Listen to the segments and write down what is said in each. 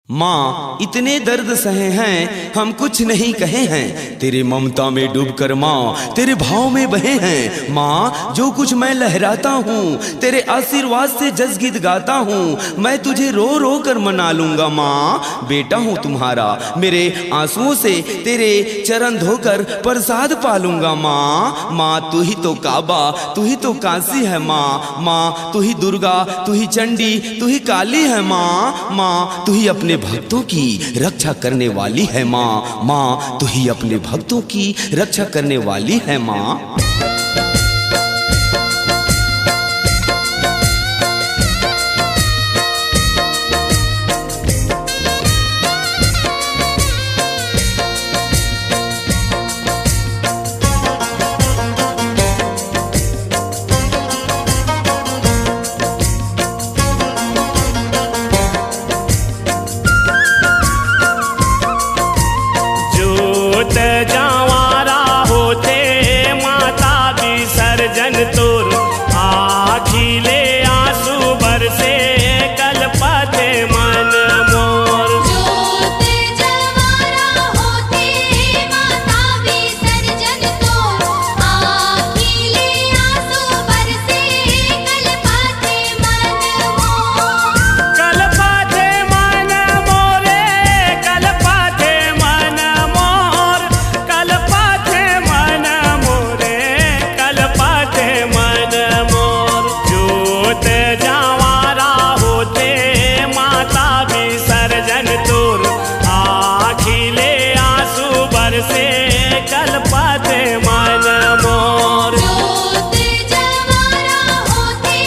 माँ इतने दर्द सहे हैं हम कुछ नहीं कहे हैं, तेरे ममता में डूबकर माँ तेरे भाव में बहे हैं। माँ जो कुछ मैं लहराता हूँ तेरे आशीर्वाद से जसगीत गाता हूँ, मैं तुझे रो रो कर मना लूंगा। माँ बेटा हूँ तुम्हारा, मेरे आंसुओं से तेरे चरण धोकर प्रसाद पालूंगा। माँ तू ही तो काबा, तू ही तो काशी है। माँ तू ही दुर्गा, तू ही चंडी, तू ही काली है। माँ तू ही अपने भक्तों की रक्षा करने वाली है। माँ तू ही अपने भक्तों की रक्षा करने वाली है। माँ जावारा होते माता विसर्जन तोर आखिले आंसू बरसे कलपते मन मोर। जोते जवारा होते माता विसर्जन तोर आखिले आंसू बरसे कलपते मन मोर। कलपते मन मोरे कलपते मन मोर, कलपते मन मोरे कलपते मन मोर। जोत जावारा होते माता विसर्जन तोर आखिले आंसू बरसे कलपते मन मोर। जोते जवारा होते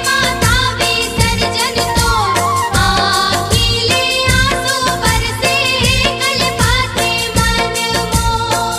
माता विसर्जन तोर आखिले आंसू बरसे कलपते मन मोर।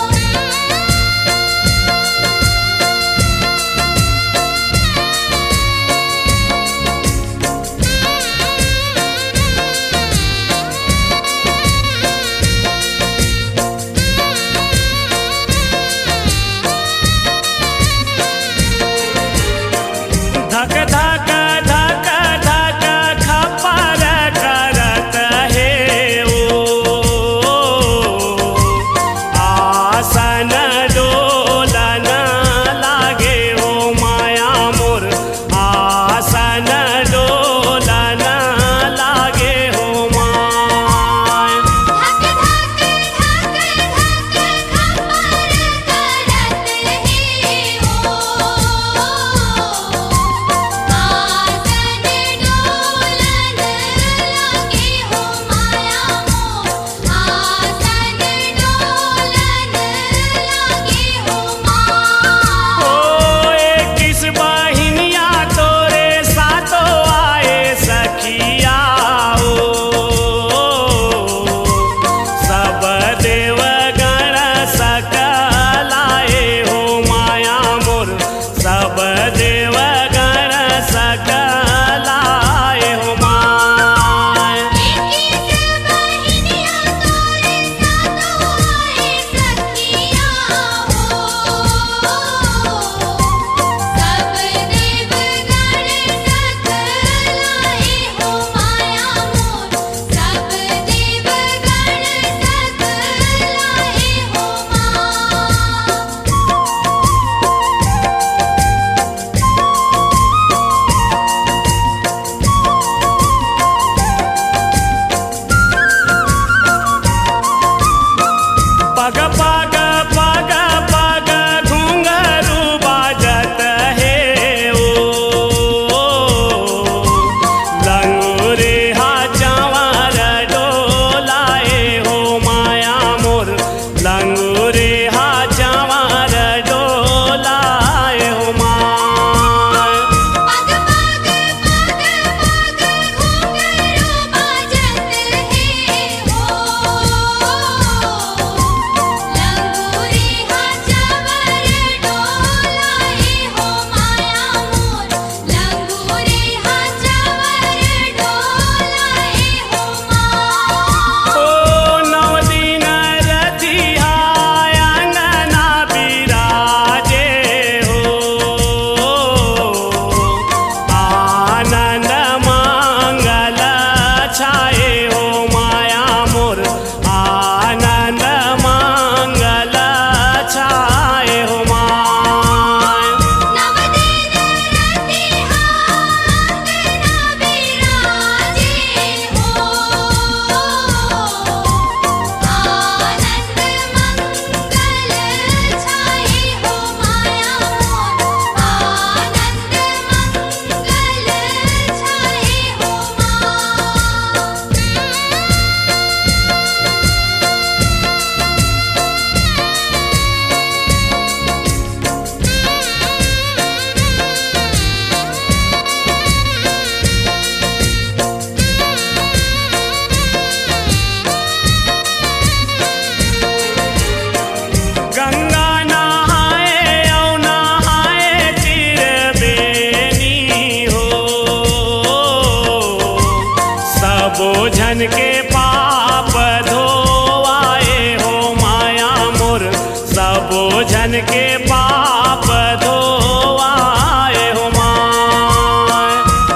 के पाप धोवाए हो माया मोर, सबो जन के पाप धोवाए हो माय।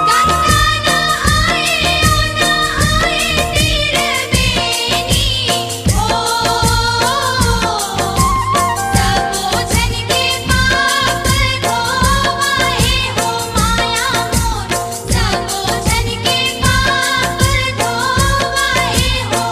गंगा नहाए तीर बेनी हो, सबो जन के पाप धोवाए हो माया मोर, सबो जन के पाप धोवाए हो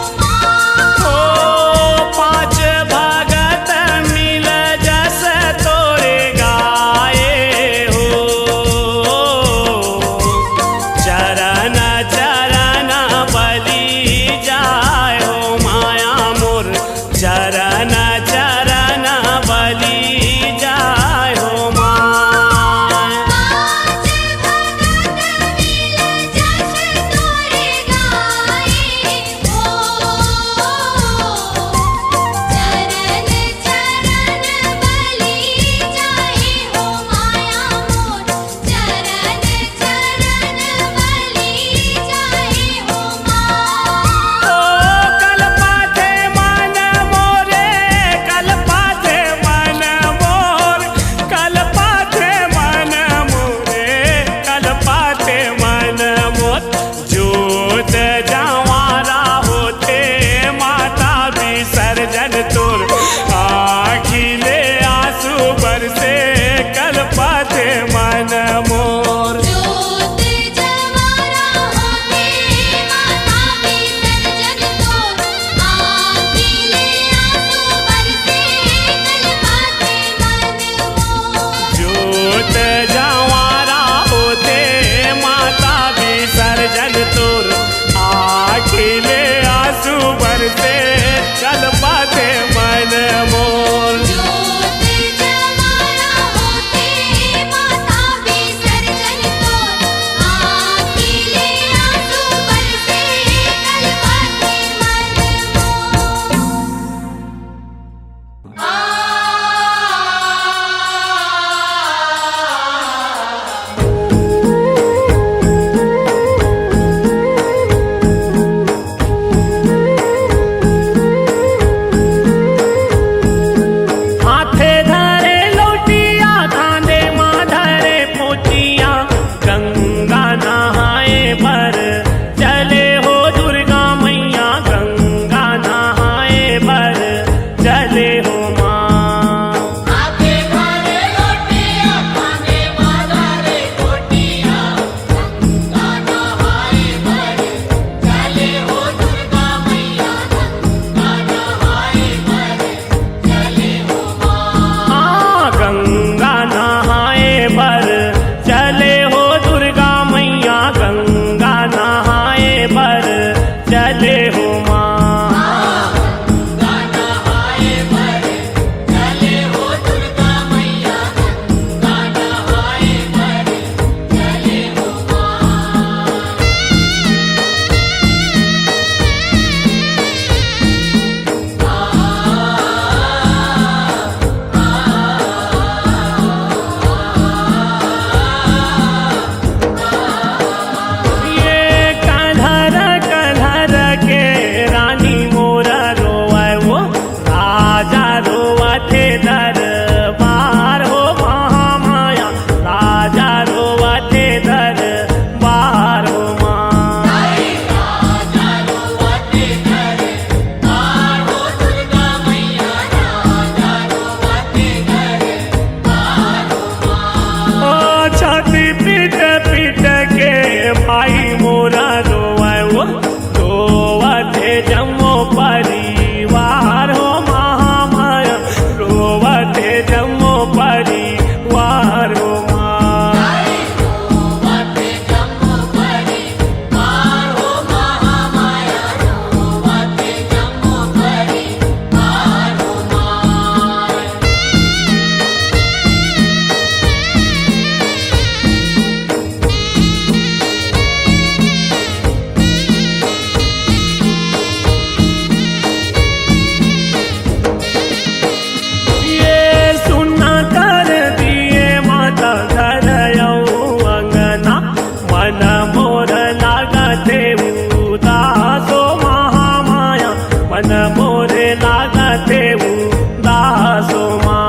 मन मोर लागते उदासो माँ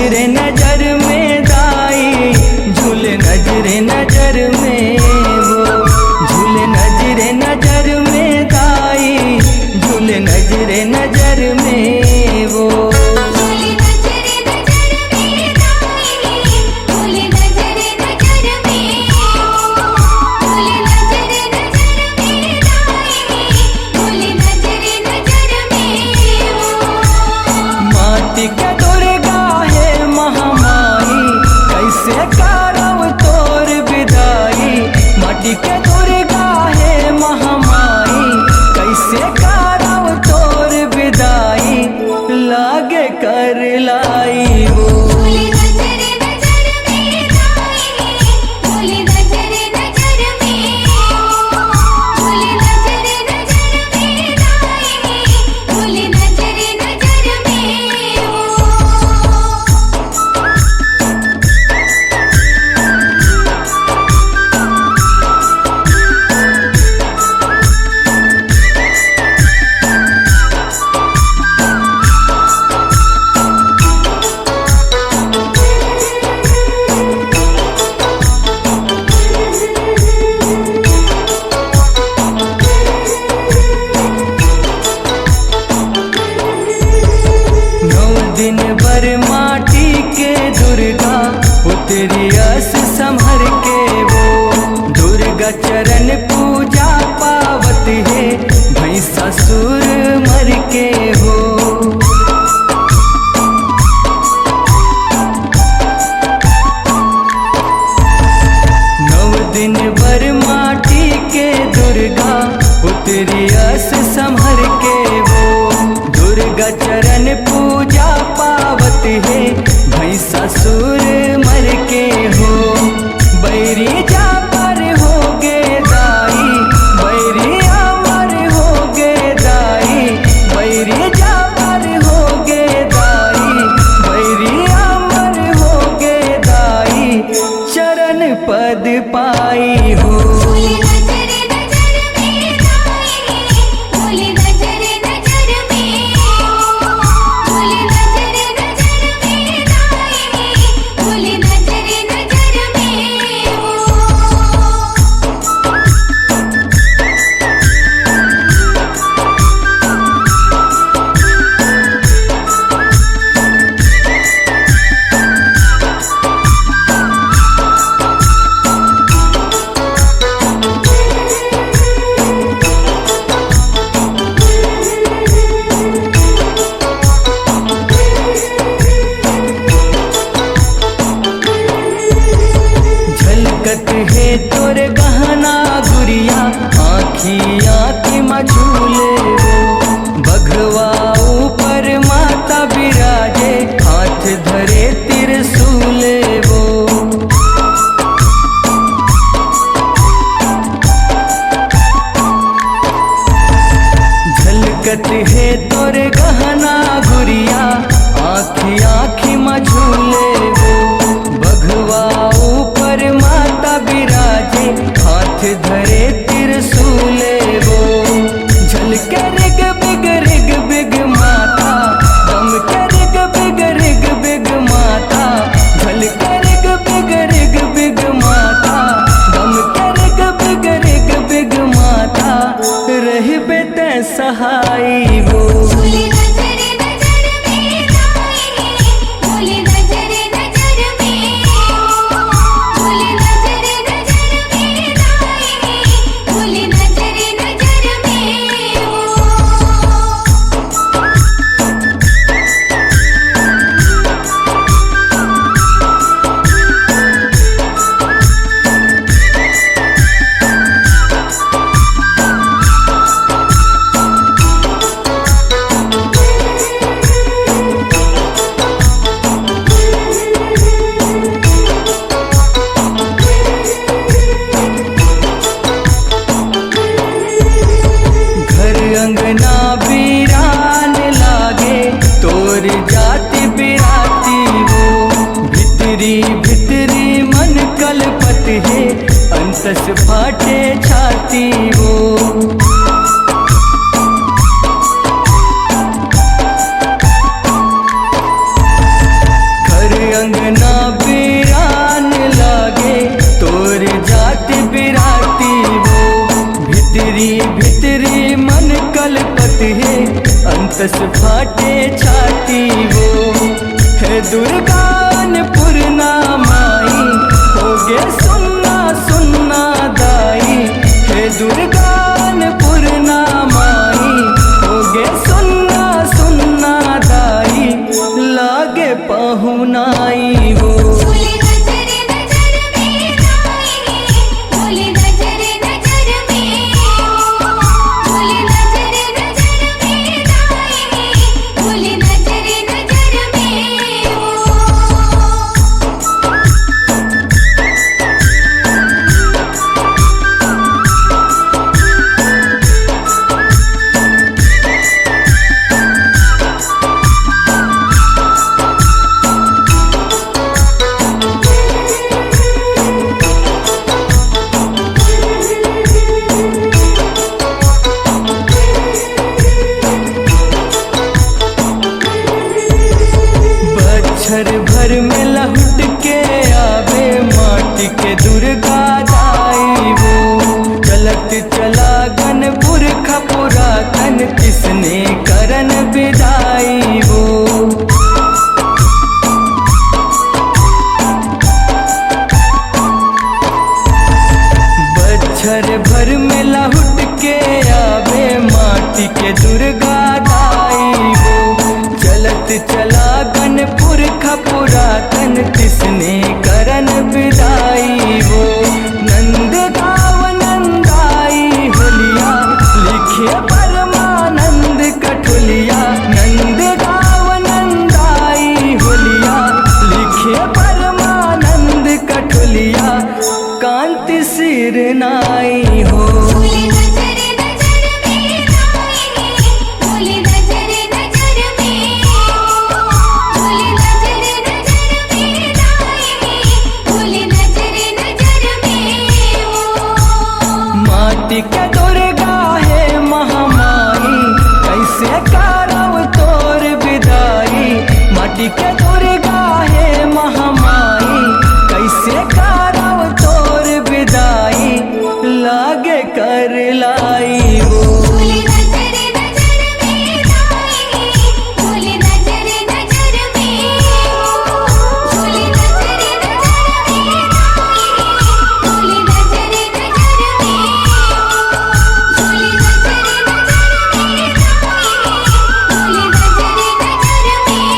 नजरे नजर में दाई, झूले नजरे नजर में वो, झूले नजरे नजर में दाई, झूले नजरे नजर में वो। झूले नजरे नजर में दाई, झूले नजरे नजर में झूले नजरे नजर में दाई, झूले नजरे नजर में माटी के दुर्गा है महामाई, कैसे करब तोर विदाई। माटी के दुर्गा है महामाई, कैसे करब तोर विदाई, लागे कर लाई वो। झूले नजरे नजर में दाई, झूले नजरे नजर में झूले नजरे नजर में दाई, झूले नजरे नजर में दिन भर माटी के दुर्गा उतरी अस संभर के वो। दुर्गा चरण पूजा पावत है भैंसा सुर मर के हो। नौ दिन भर माटी के दुर्गा उतरी अस संभर के वो। दुर्गा चरण पूजा पावत है भैंसा सुर मर के हो। बैरी जा पर हो गे दाई, बैरी अमर हो गे दाई, बैरी जा पर हो गे दाई, बैरी अमर हो गे दाई, चरण पद पाई हो। झूले नजरे नजर में दाई, झूले नजरे नजर में झूले नजरे नजर में दाई, झूले नजरे नजर में झलकत है तोर गहना गुड़िया, आँखियाँ की मझूले वो। बघवा ऊपर माता बिराजे, हाथ धरे त्रिशूले वो। झलकत है तोर गहना गुड़िया, आँखी आँखी मझूले वो। बघवा ऊपर माता बिराजे, हाथ धरे त्रिशूले वो। झलके रिग बिग माता, दम के रिग बिग माता, झलके रिग बिग माता, दम के रिग बिग माता, रहबे ते सहाई वो। झूले नजरे नजर में दाई, झूले नजरे नजर में झूले नजरे नजर में दाई, झूले नजरे नजर में अंगना वीरान लागे, तोर जाति बिराती वो। भितरी भितरी मन कलपत है, अंतस फाटे छाती वो। घर तस फाटे छाती वो। है दुर्गानपुर ना माई होगे सुनना सुनना दाई। है दुर्गानपुर ना माई होगे सुनना सुनना दाई। लागे पहुनाई हो। बोले नजर नजर में दाई, बोले नजर नजर में, बोले नजर नजर में दाई, बोले नजर नजर में ओ। बच्छर भर में लहुट के आवे माटी के दुर्गा दाई वो। चलत चला गनपुर खपुरातन किसने करन विदाई वो। बच्छर भर में लहुट के आवे माटी के दुर्गा दाई वो। चलत चला गनपुर खपुरातन किसने करन विदाई वो। नंद गाव नंदाई होलिया लिखे परमानंद कठुलिया। नंद गाव नंदाई होलिया लिखे परमानंद कठुलिया। कांति सिर नाई हो। बोले नजर नजर में दाई, बोले नजर नजर में, बोले नजर नजर में दाई, बोले नजर नजर में ओ। माटी के दुर्गा है महामाई कैसे करव तोर विदाई। माटी के दुर्गा है महामाई कैसे करव तोर विदाई। लागे कर लाई वो। बोले नजर नजर में दाई, बोले नजर नजर में, बोले नजर नजर में दाई, बोले नजर नजर में, बोले नजर नजर में दाई, बोले नजर नजर में।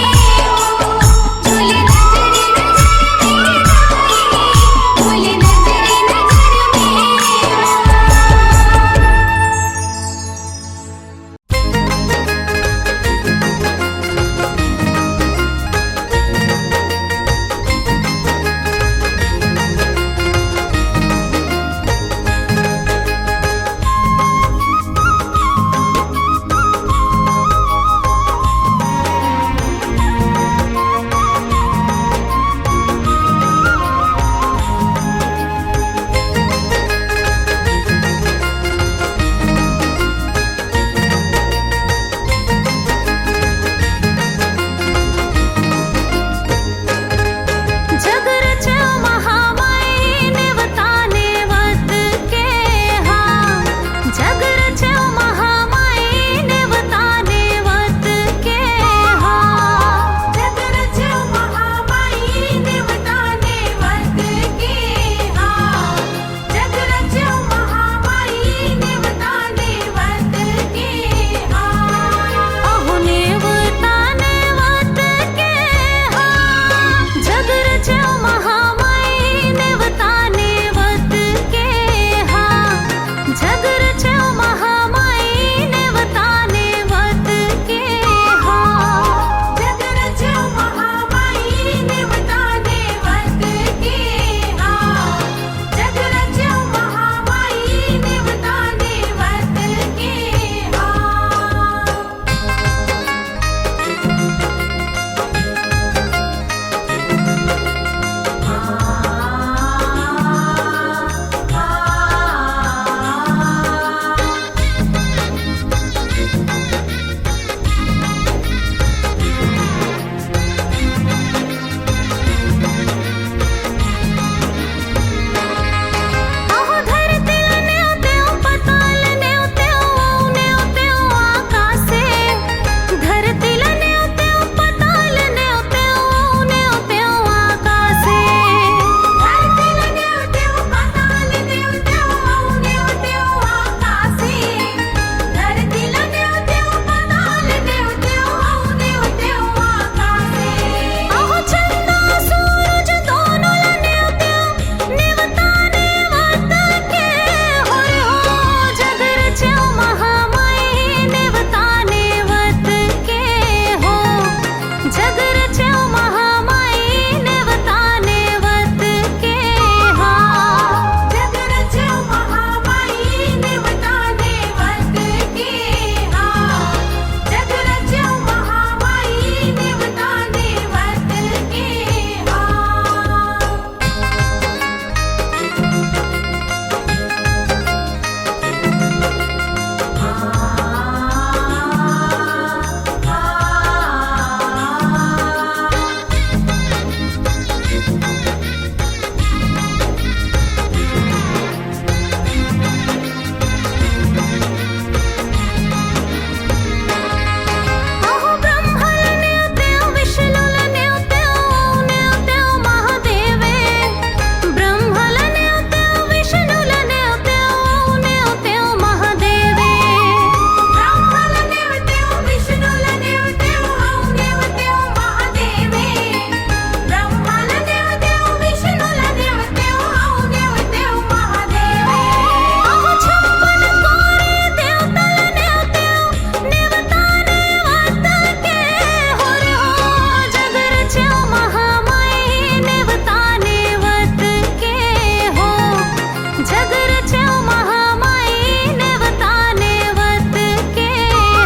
जग रचो महामाई नेवता नेवत के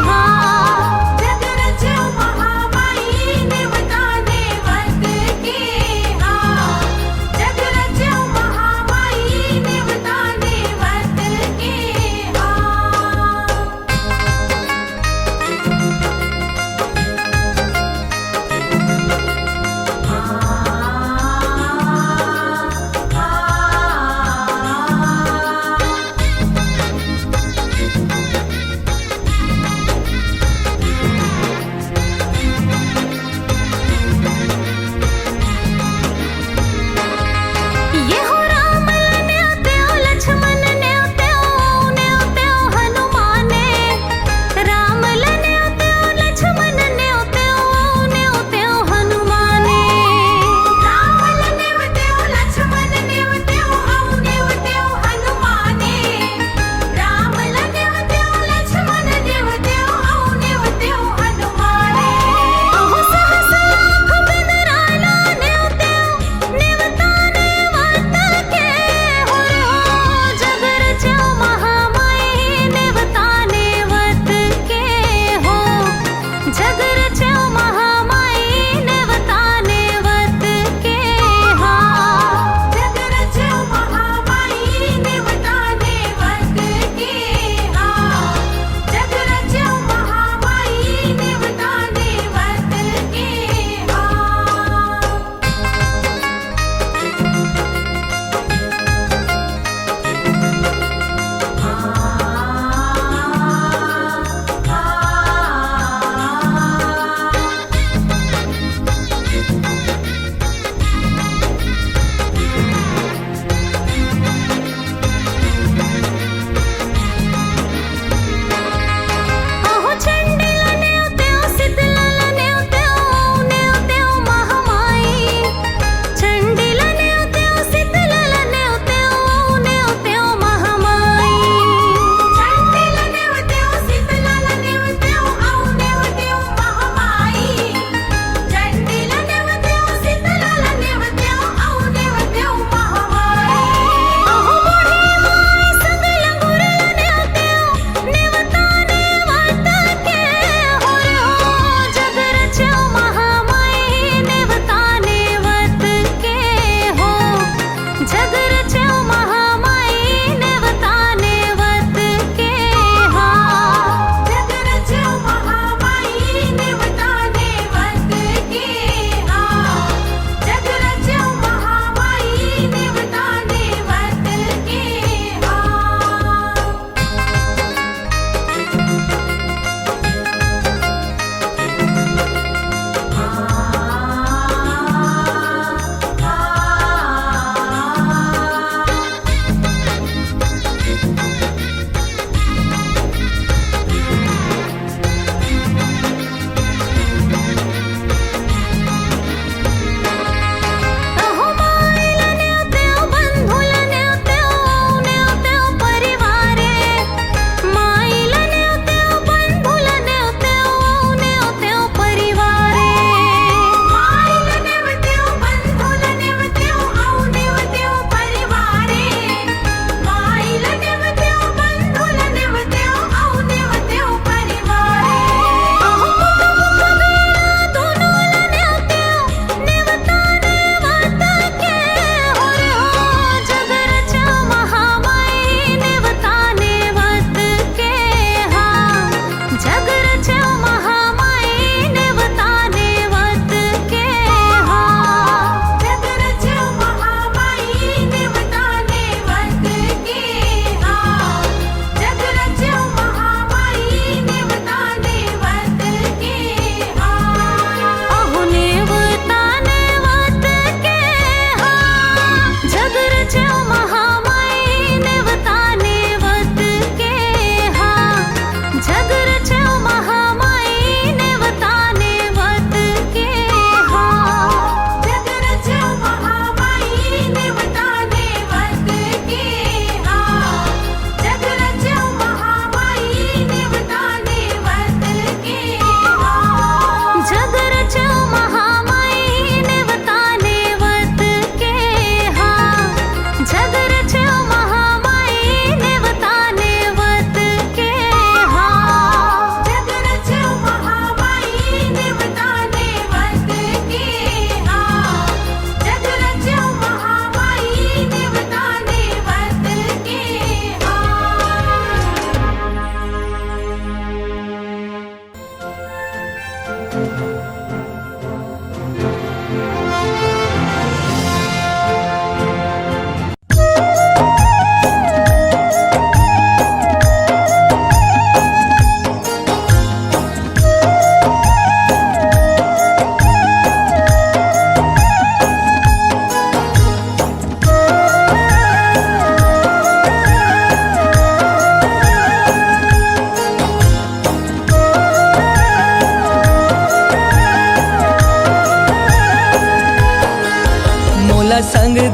हाँ जग रचो महामाई नेवता नेवत के हाँ जग रचो महामाई नेवता नेवत के हाँ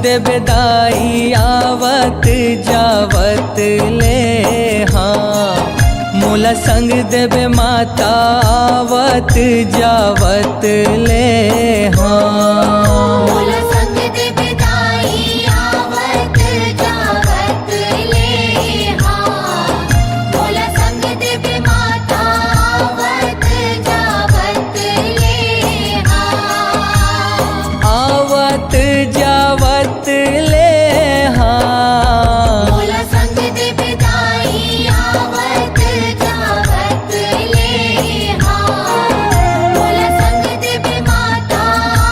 देवे दाई आवत जावत ले हाँ मोला संग देवे माता आवत जावत ले हाँ मोला संग देवे दाई आवत जावत ले हाँ मोला संग देवे माता आवत जावत ले हाँ आवत जावत ले हाँ मोला संग देवे दाई आवत जावत ले हाँ मोला संग देवे माता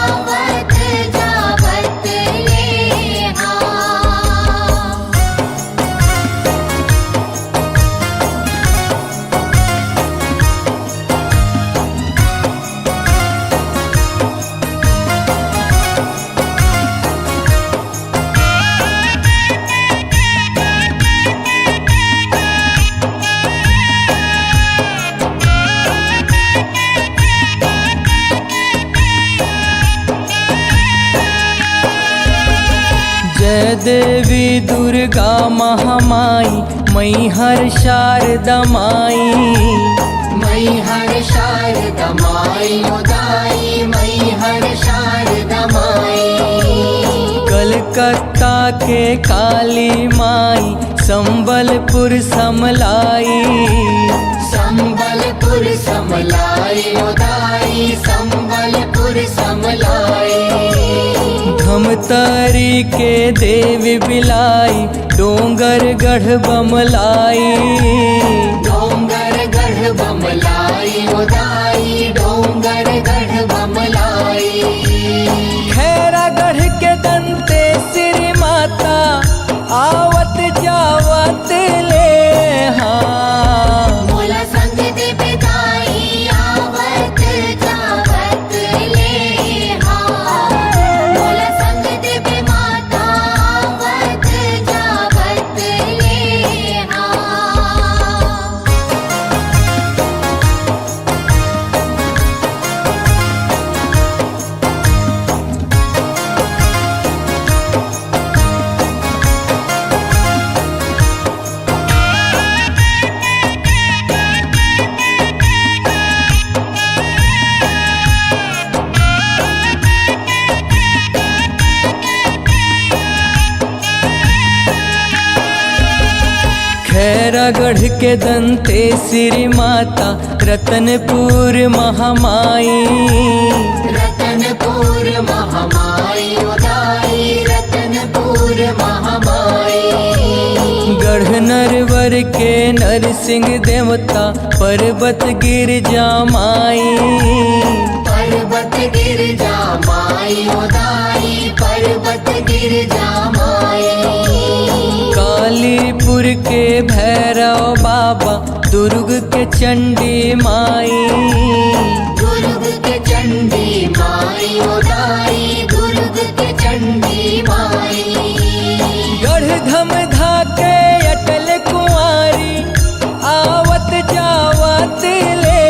आवत जावत ले हाँ जय देवी दुर्गा महामाई मैहर शारदा माई मैहर शारदा माई उदाई मैहर शारदा माई कलकत्ता के काली माई संबलपुर समलाई संबलपुर समलाई उदाई संबलपुर समलाई धमतरी के देवी बिलाई डोंगर गढ़ बमलाई डोंगर गढ़ बमलाई उदाई डोंगर गढ़ बमलाई खैरा गढ़ के दंते श्री माता आवत जावत ले हाँ मोला संग देवे दाई आवत जावत ले हाँ मोला संग देवे माता आवत जावत ले हाँ खैरागढ़ के दंते श्री माता रतनपुर महामाई रतनपुर महामाई उदाई रतनपुर महामाई गढ़ नरवर के नरसिंह देवता पर्वत गिरजा माई पर्वत गिरजा माई उदाई पर्वत गिरजा माई कालीपुर के भैरव बाबा दुर्ग के चंडी माई दुर्ग के चंडी माई उदाई दुर्ग के चंडी माई गढ़ धमधा के अटल कुंवारी आवत जावत ले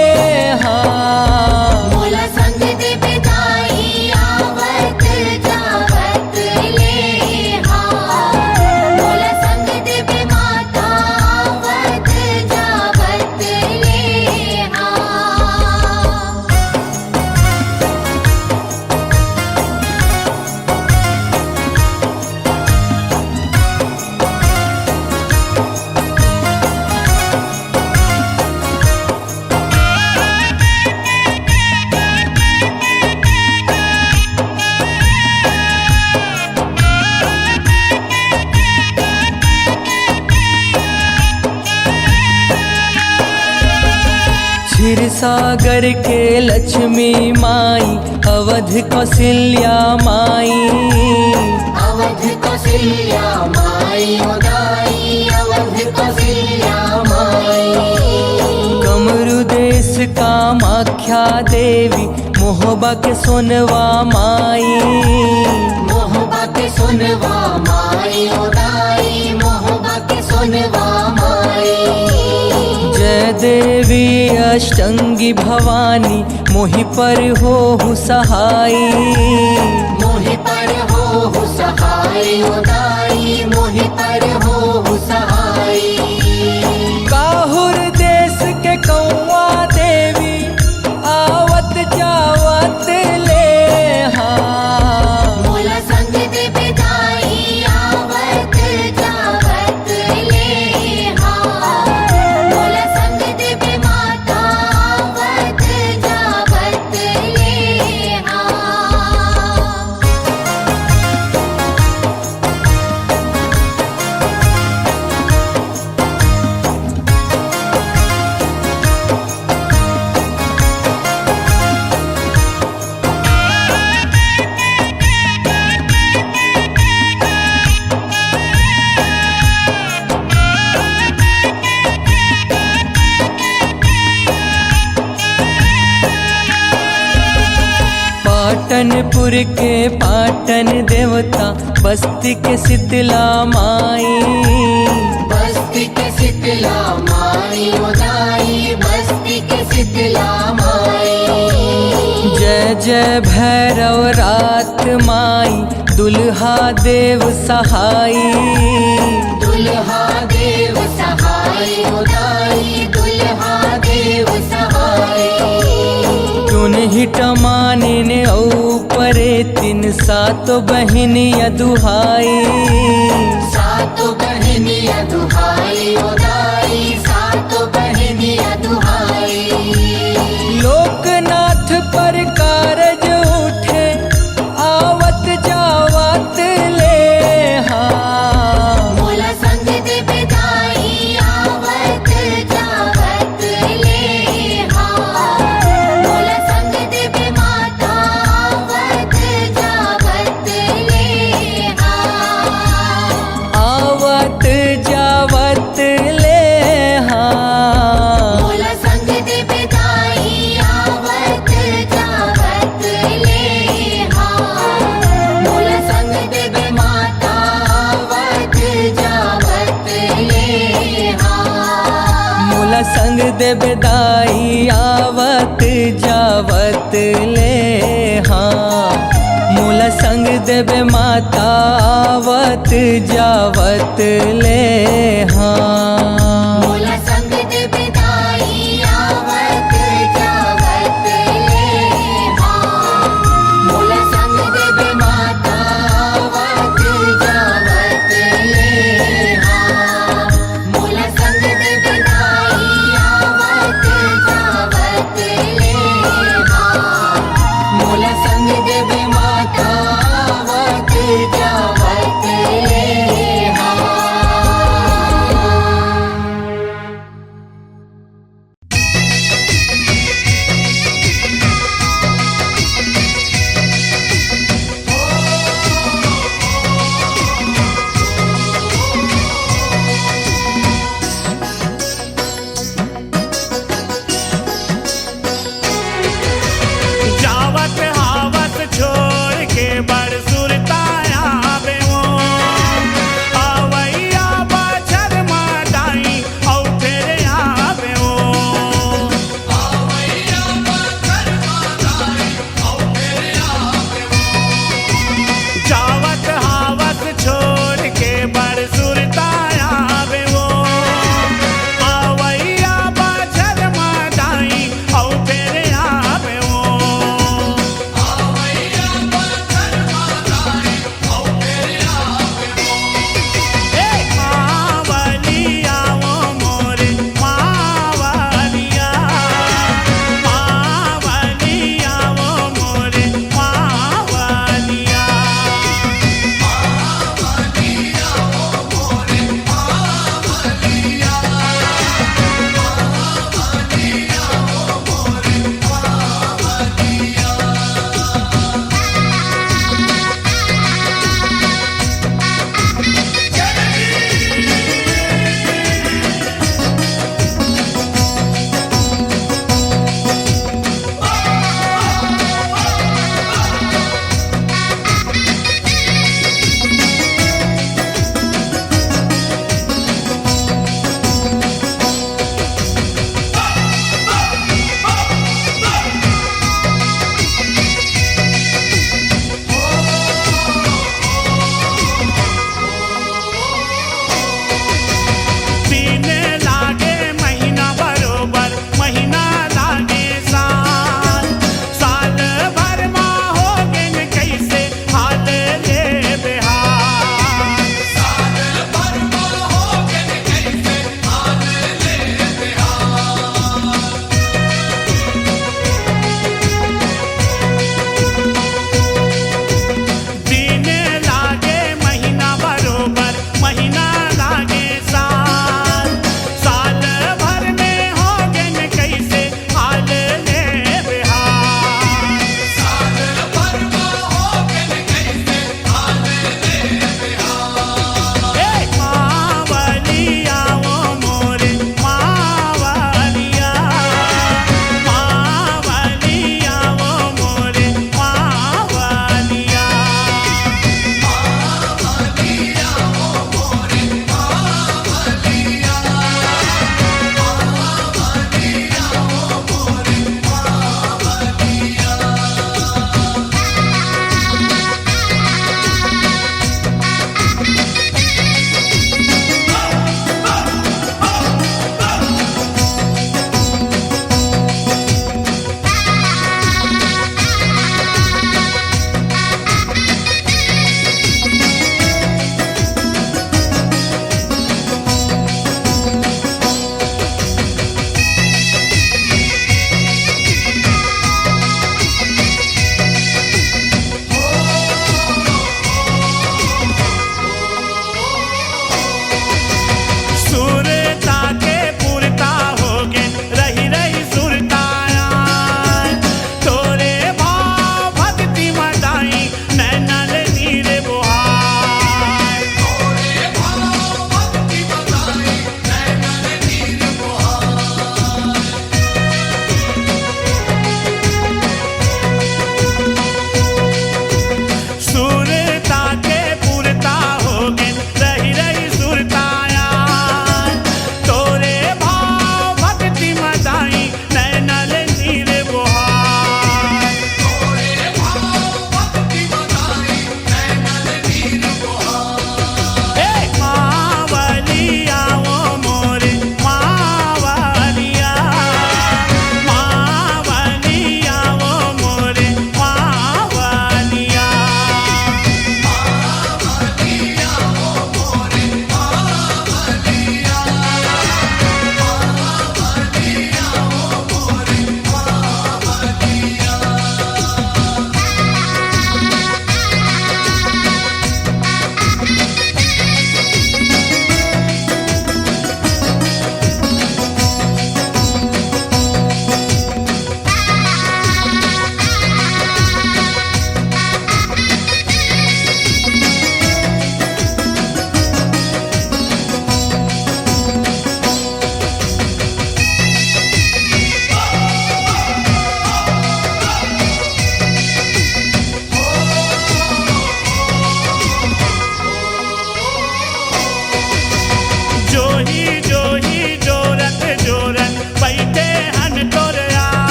हाँ मोला संग देवे दाई आवत जावत ले हाँ मोला संग देवे माता आवत जावत ले हाँ क्षीर सागर के लक्ष्मी माई अवध कौशल्या माई अवध कौशल्या माई उदाई अवध कौशल्या माई कमरु देश कामाख्या देवी मोहबा के सोनवा माई मोहबा के सोनवा माई उदाई मोहबा के सोनवा माई जय देवी अष्टंगी भवानी मोहि पर हो सहाई मोहि पर हो हो सहाय उदाई मोहि पर हो सहाय। काहुर देश के कौआ देवी आवत जावत ले हाँ। मोला संग दे बिदाई आवत जावत ले हाँ। मोला संग दे बे माता आवत जावत ले हाँ। पाटनपुर के पाटन देवता बस्ती के शीतला माई। बस्ती के शीतला माई उदाई बस्ती के शीतला माई। जय जय भैरव रात माई दुल्हा देव सहाई। दुल्हा देव सहाय उदाई दुल्हा देव सहाय। तुन हिट मानिन ऊपरे तीन सात बहिन दुहाई। सातो बहनिया दुहाई उदाई सातो बहनिया दुहाई। लोकनाथ पर कारज उठे आवत जावत ले हाँ। मोला संग दे बिदाई आवत जावत ले हाँ। मोला संग दे बे माता आवत जावत ले हाँ। आवत जावत ले हाँ। मोला संग दे बिदाई आवत जावत ले हाँ। मोला संग दे बे माता आवत जावत ले हाँ। मोला संग दे बेदाई आवत जावत ले हाँ। मोला संग देबे माता आवत जावत ले